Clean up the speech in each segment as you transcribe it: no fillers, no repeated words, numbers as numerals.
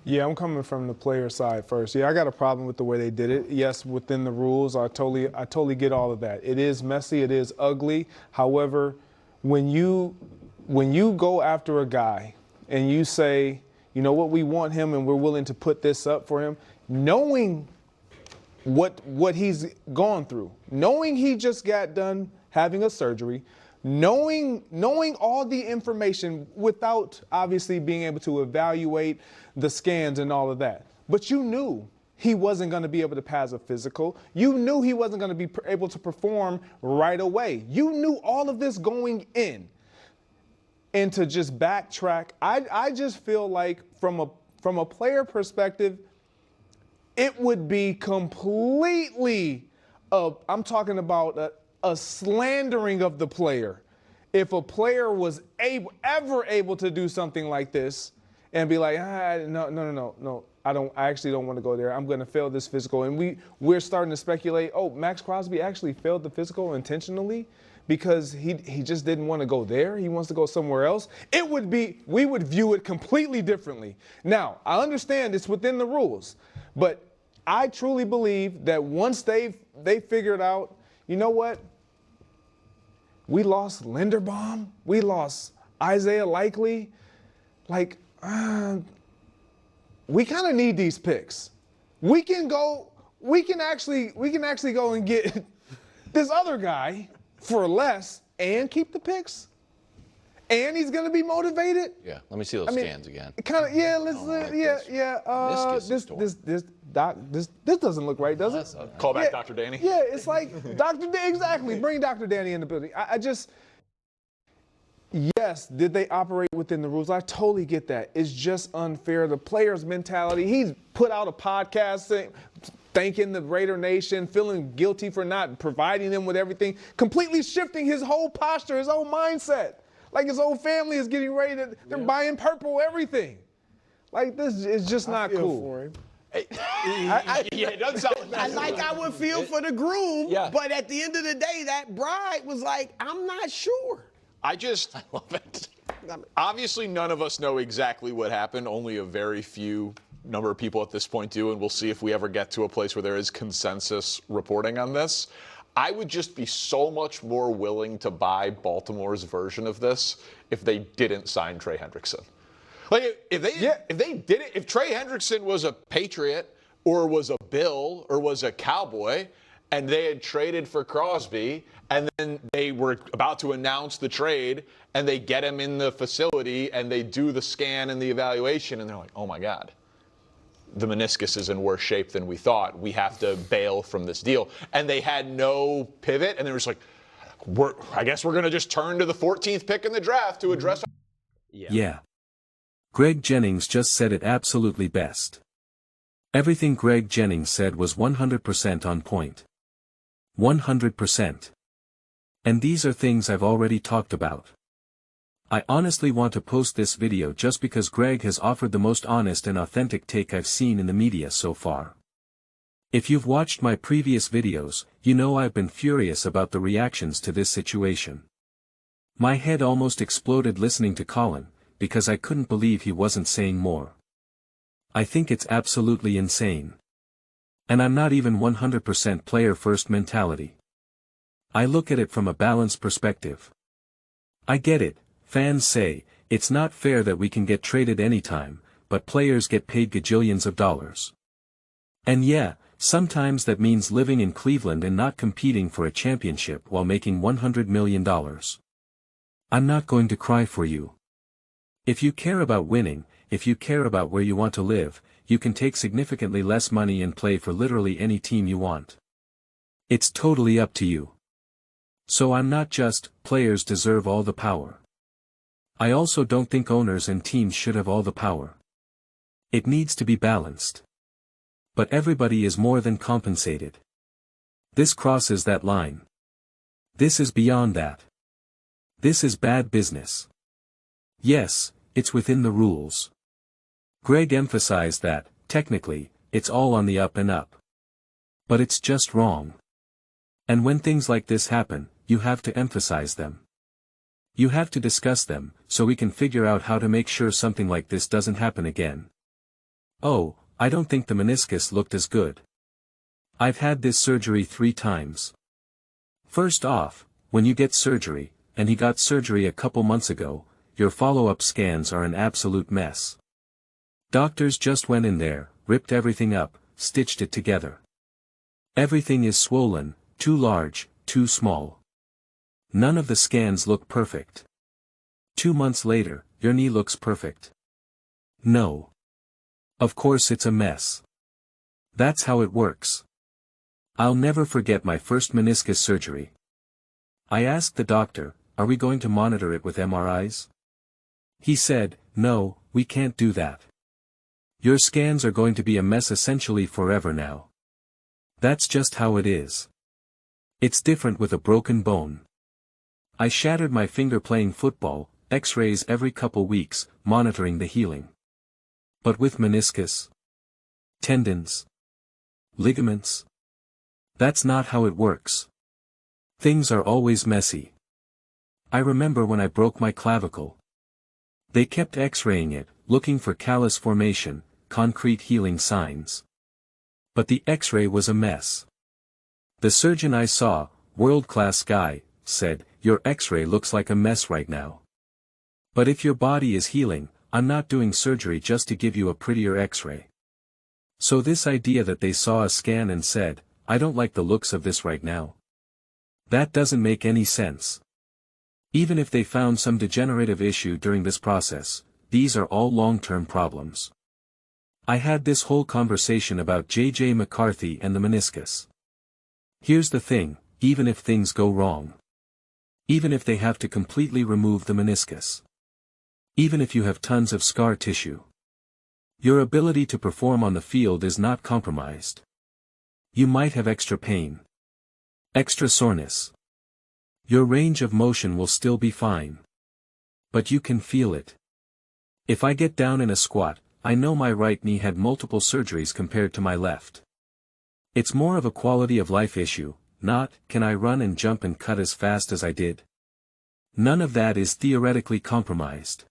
Yeah, I'm coming from the player side first. Yeah, I got a problem with the way they did it. Yes, within the rules, I totally get all of that. It is messy, it is ugly. However, when you go after a guy and you say, you know what, we want him and we're willing to put this up for him, knowing what he's gone through, knowing he just got done having a surgery, knowing all the information without obviously being able to evaluate the scans and all of that. But you knew he wasn't going to be able to pass a physical. You knew he wasn't going to be able to perform right away. You knew all of this going in. And to just backtrack, I just feel like from a player perspective, it would be completely, I'm talking about a slandering of the player. If a player was ever able to do something like this and be like, no, I actually don't want to go there. I'm going to fail this physical. And we're starting to speculate, oh, Maxx Crosby actually failed the physical intentionally because he just didn't want to go there. He wants to go somewhere else. We would view it completely differently. Now, I understand it's within the rules, but I truly believe that once they figured out, you know what? We lost Linderbaum. We lost Isaiah Likely. Like, we kind of need these picks. We can actually go and get this other guy for less and keep the picks. And he's going to be motivated. Yeah, let me see those scans again. Kind of, yeah. This doesn't look right, does it? Call back Dr. Danny. Yeah, it's like exactly. Bring Dr. Danny in the building. Yes, did they operate within the rules? I totally get that. It's just unfair. The player's mentality. He's put out a podcast thanking the Raider Nation, feeling guilty for not providing them with everything, completely shifting his whole posture, his whole mindset. Like his whole family is getting ready to, they're buying purple everything. Like this is just not cool. For him. It doesn't sound like I would feel for the groom, but at the end of the day, that bride was like, I'm not sure. I love it. Obviously, none of us know exactly what happened. Only a very few number of people at this point do, and we'll see if we ever get to a place where there is consensus reporting on this. I would just be so much more willing to buy Baltimore's version of this if they didn't sign Trey Hendrickson. Like if they did it, if Trey Hendrickson was a Patriot or was a Bill or was a Cowboy and they had traded for Crosby and then they were about to announce the trade and they get him in the facility and they do the scan and the evaluation and they're like, oh my God, the meniscus is in worse shape than we thought. We have to bail from this deal. And they had no pivot and they were just like, I guess we're going to just turn to the 14th pick in the draft to address. Yeah. Greg Jennings just said it absolutely best. Everything Greg Jennings said was 100% on point. 100%. And these are things I've already talked about. I honestly want to post this video just because Greg has offered the most honest and authentic take I've seen in the media so far. If you've watched my previous videos, you know I've been furious about the reactions to this situation. My head almost exploded listening to Colin, because I couldn't believe he wasn't saying more. I think it's absolutely insane. And I'm not even 100% player-first mentality. I look at it from a balanced perspective. I get it, fans say, it's not fair that we can get traded anytime, but players get paid gajillions of dollars. And yeah, sometimes that means living in Cleveland and not competing for a championship while making $100 million. I'm not going to cry for you. If you care about winning, if you care about where you want to live, you can take significantly less money and play for literally any team you want. It's totally up to you. So I'm not just, players deserve all the power. I also don't think owners and teams should have all the power. It needs to be balanced. But everybody is more than compensated. This crosses that line. This is beyond that. This is bad business. Yes, it's within the rules. Greg emphasized that, technically, it's all on the up and up. But it's just wrong. And when things like this happen, you have to emphasize them. You have to discuss them, so we can figure out how to make sure something like this doesn't happen again. Oh, I don't think the meniscus looked as good. I've had this surgery 3 times. First off, when you get surgery, and he got surgery a couple months ago, your follow-up scans are an absolute mess. Doctors just went in there, ripped everything up, stitched it together. Everything is swollen, too large, too small. None of the scans look perfect. 2 months later, your knee looks perfect. No. Of course it's a mess. That's how it works. I'll never forget my first meniscus surgery. I asked the doctor, are we going to monitor it with MRIs? He said, no, we can't do that. Your scans are going to be a mess essentially forever now. That's just how it is. It's different with a broken bone. I shattered my finger playing football, X-rays every couple weeks, monitoring the healing. But with meniscus, tendons, ligaments, that's not how it works. Things are always messy. I remember when I broke my clavicle. They kept X-raying it, looking for callus formation, concrete healing signs. But the X-ray was a mess. The surgeon I saw, world-class guy, said, your X-ray looks like a mess right now. But if your body is healing, I'm not doing surgery just to give you a prettier X-ray. So this idea that they saw a scan and said, I don't like the looks of this right now. That doesn't make any sense. Even if they found some degenerative issue during this process, these are all long-term problems. I had this whole conversation about J.J. McCarthy and the meniscus. Here's the thing, even if things go wrong. Even if they have to completely remove the meniscus. Even if you have tons of scar tissue. Your ability to perform on the field is not compromised. You might have extra pain. Extra soreness. Your range of motion will still be fine. But you can feel it. If I get down in a squat, I know my right knee had multiple surgeries compared to my left. It's more of a quality of life issue, not, can I run and jump and cut as fast as I did? None of that is theoretically compromised.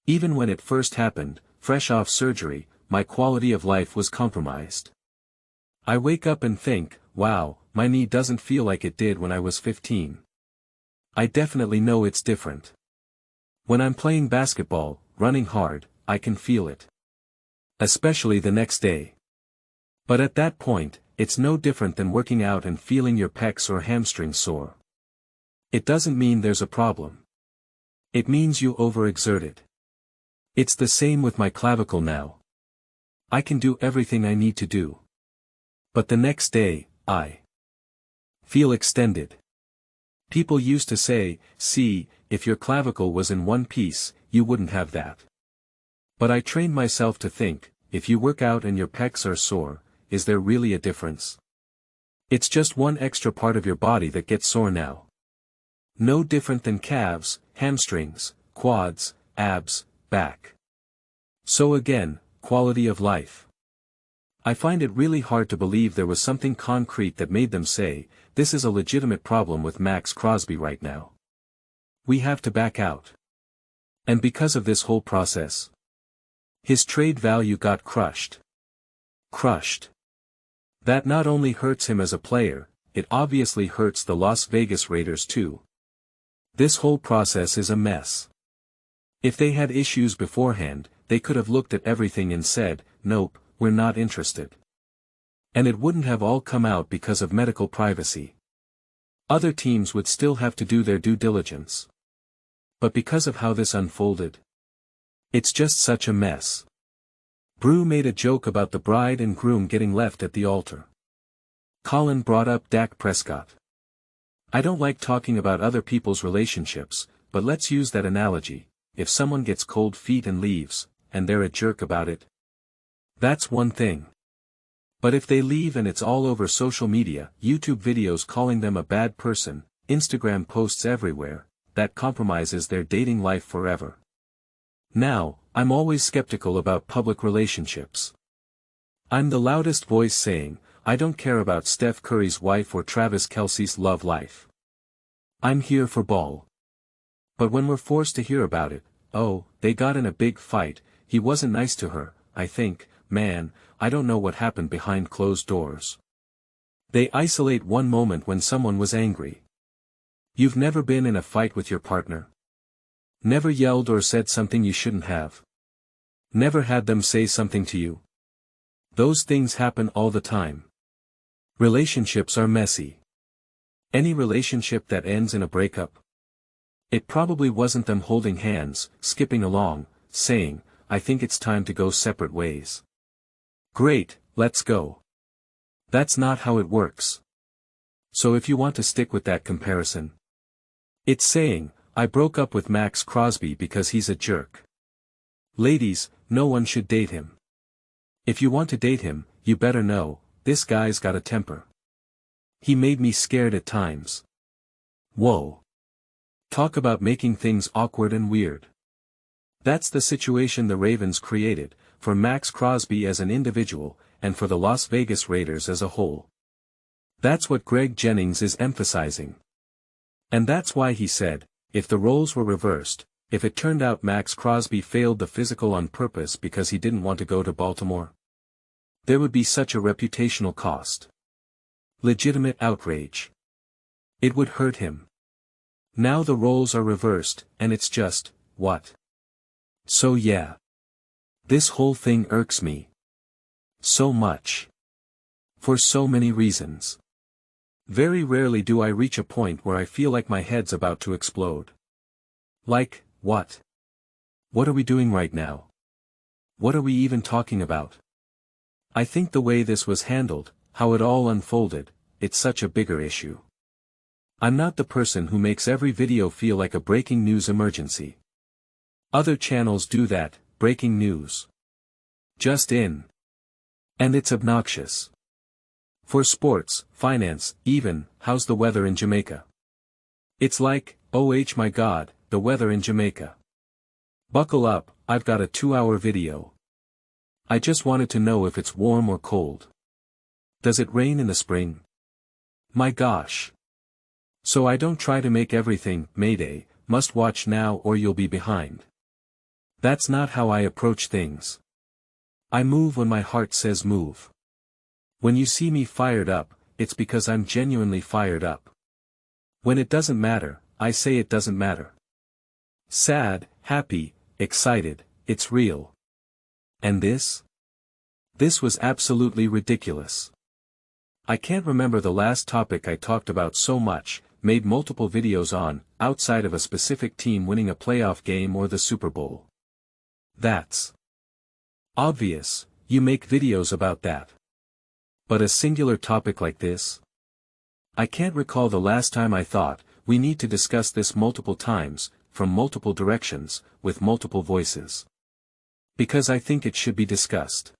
Even when it first happened, fresh off surgery, my quality of life was compromised. I wake up and think, wow, my knee doesn't feel like it did when I was 15. I definitely know it's different. When I'm playing basketball, running hard, I can feel it. Especially the next day. But at that point, it's no different than working out and feeling your pecs or hamstrings sore. It doesn't mean there's a problem. It means you overexerted. It's the same with my clavicle now. I can do everything I need to do. But the next day, I feel extended. People used to say, see, if your clavicle was in one piece, you wouldn't have that. But I trained myself to think, if you work out and your pecs are sore, is there really a difference? It's just one extra part of your body that gets sore now. No different than calves, hamstrings, quads, abs, back. So again, quality of life. I find it really hard to believe there was something concrete that made them say, this is a legitimate problem with Maxx Crosby right now. We have to back out. And because of this whole process, his trade value got crushed. Crushed. That not only hurts him as a player, it obviously hurts the Las Vegas Raiders too. This whole process is a mess. If they had issues beforehand, they could have looked at everything and said, nope, we're not interested. And it wouldn't have all come out because of medical privacy. Other teams would still have to do their due diligence. But because of how this unfolded, it's just such a mess. Brew made a joke about the bride and groom getting left at the altar. Colin brought up Dak Prescott. I don't like talking about other people's relationships, but let's use that analogy. If someone gets cold feet and leaves, and they're a jerk about it, that's one thing. But if they leave and it's all over social media, YouTube videos calling them a bad person, Instagram posts everywhere, that compromises their dating life forever. Now, I'm always skeptical about public relationships. I'm the loudest voice saying, I don't care about Steph Curry's wife or Travis Kelce's love life. I'm here for ball. But when we're forced to hear about it, oh, they got in a big fight, he wasn't nice to her, I think, man, I don't know what happened behind closed doors. They isolate one moment when someone was angry. You've never been in a fight with your partner? Never yelled or said something you shouldn't have? Never had them say something to you? Those things happen all the time. Relationships are messy. Any relationship that ends in a breakup? It probably wasn't them holding hands, skipping along, saying, I think it's time to go separate ways. Great, let's go. That's not how it works. So if you want to stick with that comparison, it's saying, I broke up with Maxx Crosby because he's a jerk. Ladies, no one should date him. If you want to date him, you better know, this guy's got a temper. He made me scared at times. Whoa. Talk about making things awkward and weird. That's the situation the Ravens created, for Maxx Crosby as an individual, and for the Las Vegas Raiders as a whole. That's what Greg Jennings is emphasizing. And that's why he said, if the roles were reversed, if it turned out Maxx Crosby failed the physical on purpose because he didn't want to go to Baltimore, there would be such a reputational cost. Legitimate outrage. It would hurt him. Now the roles are reversed, and it's just, what? So yeah. This whole thing irks me. So much. For so many reasons. Very rarely do I reach a point where I feel like my head's about to explode. Like, what? What are we doing right now? What are we even talking about? I think the way this was handled, how it all unfolded, it's such a bigger issue. I'm not the person who makes every video feel like a breaking news emergency. Other channels do that, breaking news. Just in. And it's obnoxious. For sports, finance, even, how's the weather in Jamaica? It's like, oh my god, the weather in Jamaica. Buckle up, I've got a 2-hour video. I just wanted to know if it's warm or cold. Does it rain in the spring? My gosh. So I don't try to make everything, Mayday, must watch now or you'll be behind. That's not how I approach things. I move when my heart says move. When you see me fired up, it's because I'm genuinely fired up. When it doesn't matter, I say it doesn't matter. Sad, happy, excited, it's real. And this? This was absolutely ridiculous. I can't remember the last topic I talked about so much, made multiple videos on, outside of a specific team winning a playoff game or the Super Bowl. That's obvious, you make videos about that. But a singular topic like this? I can't recall the last time I thought, we need to discuss this multiple times, from multiple directions, with multiple voices. Because I think it should be discussed.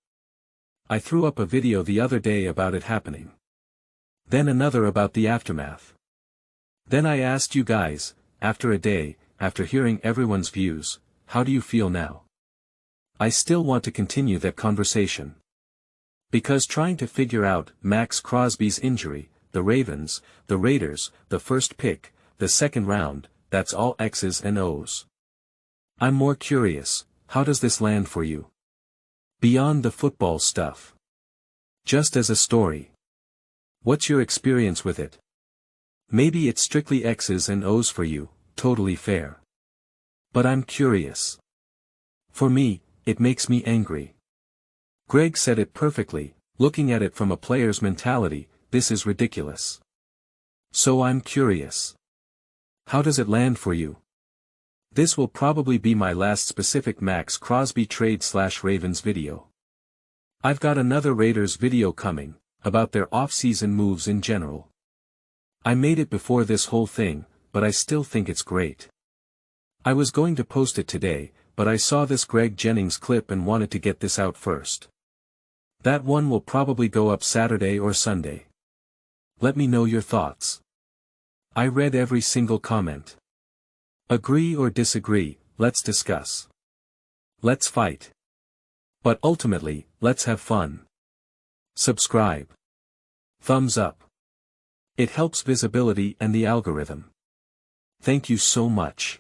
I threw up a video the other day about it happening. Then another about the aftermath. Then I asked you guys, after a day, after hearing everyone's views, how do you feel now? I still want to continue that conversation. Because trying to figure out Maxx Crosby's injury, the Ravens, the Raiders, the first pick, the second round, that's all X's and O's. I'm more curious, how does this land for you? Beyond the football stuff. Just as a story. What's your experience with it? Maybe it's strictly X's and O's for you, totally fair. But I'm curious. For me, it makes me angry. Greg said it perfectly, looking at it from a player's mentality, this is ridiculous. So I'm curious. How does it land for you? This will probably be my last specific Maxx Crosby trade/Ravens video. I've got another Raiders video coming, about their off-season moves in general. I made it before this whole thing, but I still think it's great. I was going to post it today, but I saw this Greg Jennings clip and wanted to get this out first. That one will probably go up Saturday or Sunday. Let me know your thoughts. I read every single comment. Agree or disagree, let's discuss. Let's fight. But ultimately, let's have fun. Subscribe. Thumbs up. It helps visibility and the algorithm. Thank you so much.